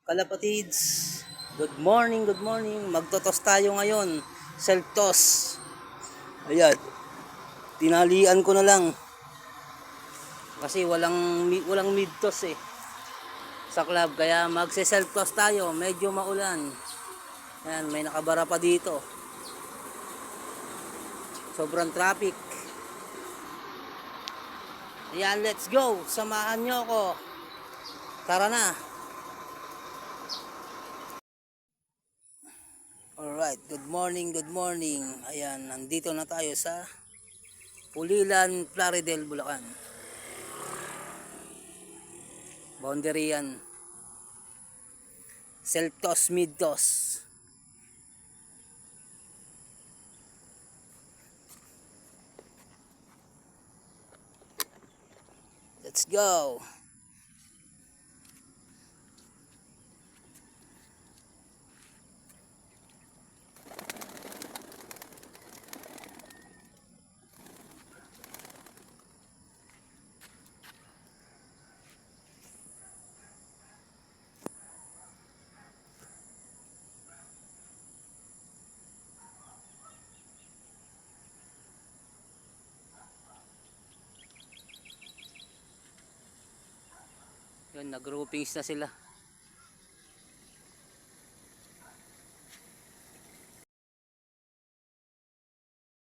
Kalapatids, good morning, good morning. Magtotos tayo ngayon. Self-toss. Ayan, tinalian ko na lang. Kasi walang mid-toss sa club. Kaya magse-self-toss tayo. Medyo maulan. Ayan, may nakabara pa dito. Sobrang traffic. Ayan, let's go. Samahan nyo ako. Tara na. Alright, good morning, good morning. Ayan, nandito na tayo sa Pulilan, Plaridel, Bulacan. Boundary yan. Self-toss, mid-toss. Let's go. Yun, nag-groupings na sila.